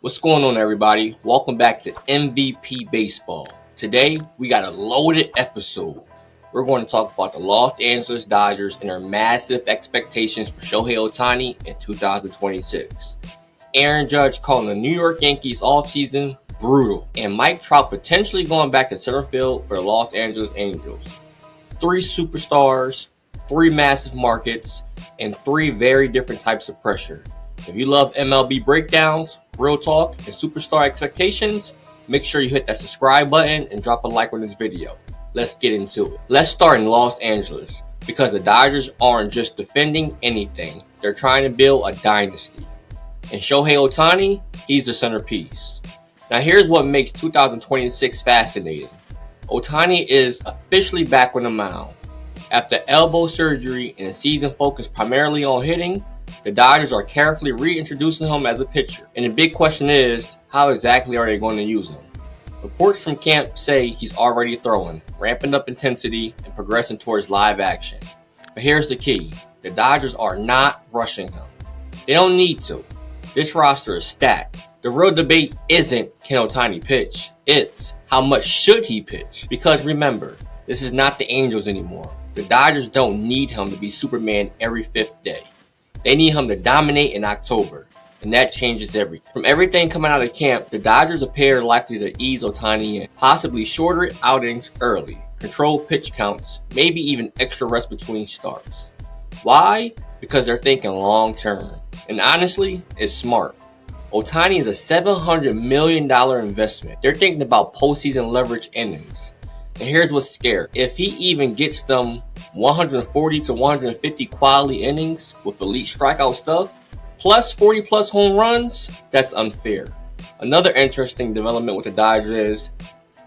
What's going on, everybody? Welcome back to MVP Baseball. Today, we got a loaded episode. We're going to talk about the Los Angeles Dodgers and their massive expectations for Shohei Ohtani in 2026. Aaron Judge calling the New York Yankees offseason brutal. And Mike Trout potentially going back to center field for the Los Angeles Angels. 3 superstars, 3 massive markets, and 3 very different types of pressure. If you love MLB breakdowns, real talk, and superstar expectations, make sure you hit that subscribe button and drop a like on this video. Let's get into it. Let's start in Los Angeles, because the Dodgers aren't just defending anything. They're trying to build a dynasty. And Shohei Ohtani, he's the centerpiece. Now here's what makes 2026 fascinating. Ohtani is officially back on the mound. After elbow surgery and a season focused primarily on hitting, the Dodgers are carefully reintroducing him as a pitcher. And the big question is, how exactly are they going to use him? Reports from camp say he's already throwing, ramping up intensity, and progressing towards live action. But here's the key. The Dodgers are not rushing him. They don't need to. This roster is stacked. The real debate isn't can Ohtani pitch, it's how much should he pitch? Because remember, this is not the Angels anymore. The Dodgers don't need him to be Superman every 5th day. They need him to dominate in October, and that changes everything. From everything coming out of camp, the Dodgers appear likely to ease Ohtani in, possibly shorter outings early, control pitch counts, maybe even extra rest between starts. Why? Because they're thinking long term, and honestly, it's smart. Ohtani is a $700 million investment. They're thinking about postseason leverage innings. And here's what's scary. If he even gets them 140 to 150 quality innings with elite strikeout stuff, plus 40 plus home runs, that's unfair. Another interesting development with the Dodgers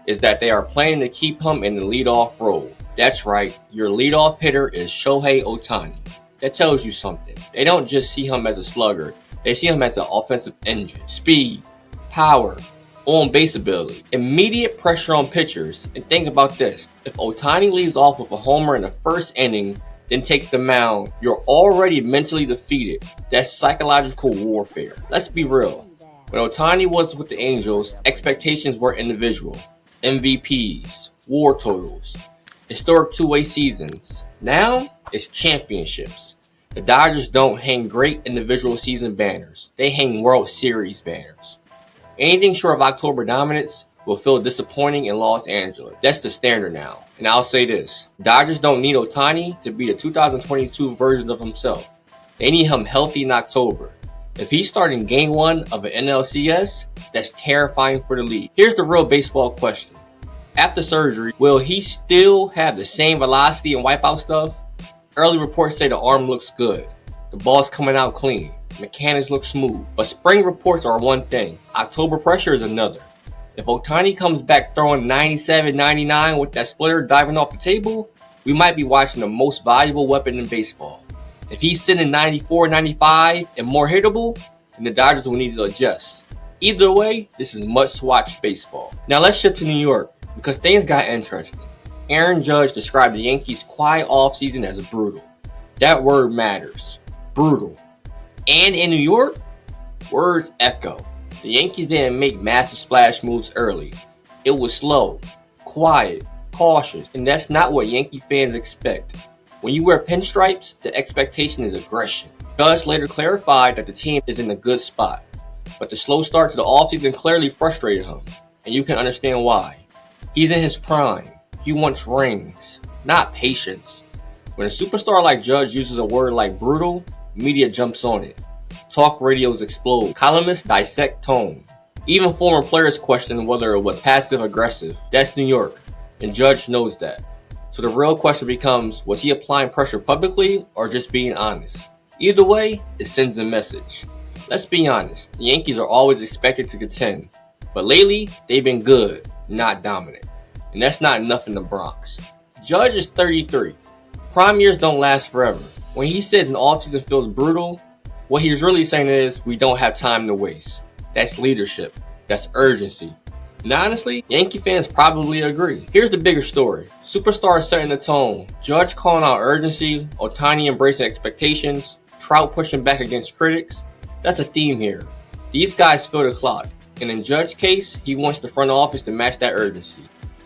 is that they are planning to keep him in the leadoff role. That's right, your leadoff hitter is Shohei Ohtani. That tells you something. They don't just see him as a slugger. They see him as an offensive engine. Speed, power, on-base ability, immediate pressure on pitchers. And think about this. If Ohtani leads off with a homer in the first inning, then takes the mound, you're already mentally defeated. That's psychological warfare. Let's be real. When Ohtani was with the Angels, expectations were individual. MVPs, WAR totals, historic two-way seasons. Now, it's championships. The Dodgers don't hang great individual season banners. They hang World Series banners. Anything short of October dominance will feel disappointing in Los Angeles. That's the standard now. And I'll say this. Dodgers don't need Ohtani to be the 2022 version of himself. They need him healthy in October. If he's starting game 1 of an NLCS, that's terrifying for the league. Here's the real baseball question. After surgery, will he still have the same velocity and wipeout stuff? Early reports say the arm looks good. The ball's coming out clean. Mechanics look smooth. But spring reports are one thing. October pressure is another. If Ohtani comes back throwing 97, 99 with that splitter diving off the table, we might be watching the most valuable weapon in baseball. If he's sitting 94, 95 and more hittable, then the Dodgers will need to adjust. Either way, this is must-watch baseball. Now let's shift to New York, because things got interesting. Aaron Judge described the Yankees' quiet offseason as brutal. That word matters. Brutal. And in New York, words echo. The Yankees didn't make massive splash moves early. It was slow, quiet, cautious, and that's not what Yankee fans expect. When you wear pinstripes, the expectation is aggression. Judge later clarified that the team is in a good spot, but the slow start to the offseason clearly frustrated him, and you can understand why. He's in his prime. He wants rings, not patience. When a superstar like Judge uses a word like brutal, media jumps on it. Talk radios explode. Columnists dissect tone. Even former players question whether it was passive-aggressive. That's New York, and Judge knows that. So the real question becomes, was he applying pressure publicly or just being honest? Either way, it sends a message. Let's be honest, the Yankees are always expected to contend, but lately, they've been good, not dominant. And that's not enough in the Bronx. Judge is 33. Prime years don't last forever. When he says an offseason feels brutal, what he's really saying is we don't have time to waste. That's leadership. That's urgency. And honestly, Yankee fans probably agree. Here's the bigger story. Superstars setting the tone. Judge calling out urgency, Ohtani embracing expectations, Trout pushing back against critics. That's a theme here. These guys fill the clock, and in Judge's case, he wants the front office to match that urgency.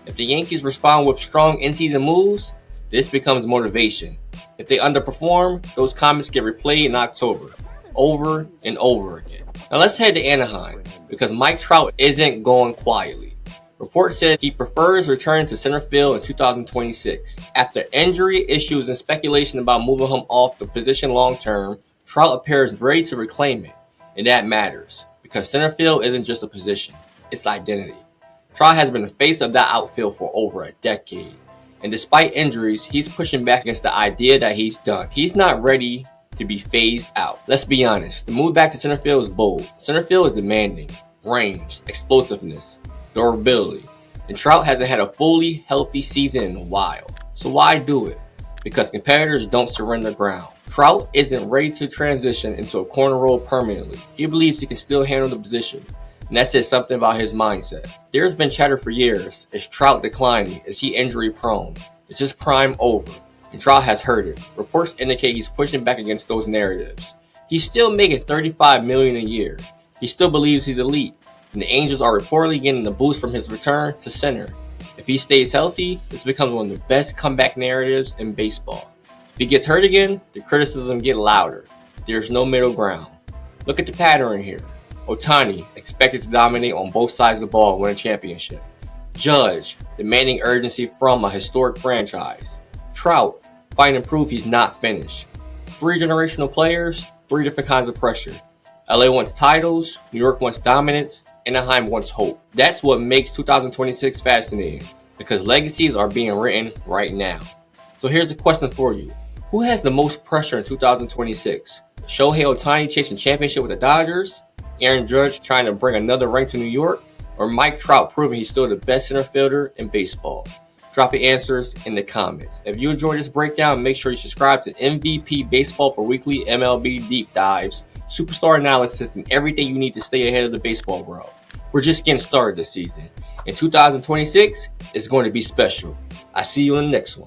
If the Yankees respond with strong in-season moves, this becomes motivation. If they underperform, those comments get replayed in October, over and over again. Now let's head to Anaheim, because Mike Trout isn't going quietly. Reports said he prefers returning to center field in 2026. After injury issues and speculation about moving him off the position long-term, Trout appears ready to reclaim it. And that matters, because center field isn't just a position, it's identity. Trout has been the face of that outfield for over a decade. And despite injuries, he's pushing back against the idea that he's done. He's not ready to be phased out. Let's be honest, the move back to center field is bold. Center field is demanding range, explosiveness, durability. And Trout hasn't had a fully healthy season in a while. So why do it? Because competitors don't surrender ground. Trout isn't ready to transition into a corner role permanently. He believes he can still handle the position. And that says something about his mindset. There's been chatter for years. Is Trout declining? Is he injury prone? Is his prime over? And Trout has heard it. Reports indicate he's pushing back against those narratives. He's still making $35 million a year. He still believes he's elite. And the Angels are reportedly getting the boost from his return to center. If he stays healthy, this becomes one of the best comeback narratives in baseball. If he gets hurt again, the criticism gets louder. There's no middle ground. Look at the pattern here. Ohtani, expected to dominate on both sides of the ball and win a championship. Judge, demanding urgency from a historic franchise. Trout, finding proof he's not finished. 3 generational players, 3 different kinds of pressure. LA wants titles, New York wants dominance, Anaheim wants hope. That's what makes 2026 fascinating, because legacies are being written right now. So here's the question for you. Who has the most pressure in 2026? Shohei Ohtani chasing championship with the Dodgers? Aaron Judge trying to bring another ring to New York? Or Mike Trout proving he's still the best center fielder in baseball? Drop your answers in the comments. If you enjoyed this breakdown, make sure you subscribe to MVP Baseball for weekly MLB deep dives, superstar analysis, and everything you need to stay ahead of the baseball world. We're just getting started this season. And 2026 is going to be special. I'll see you in the next one.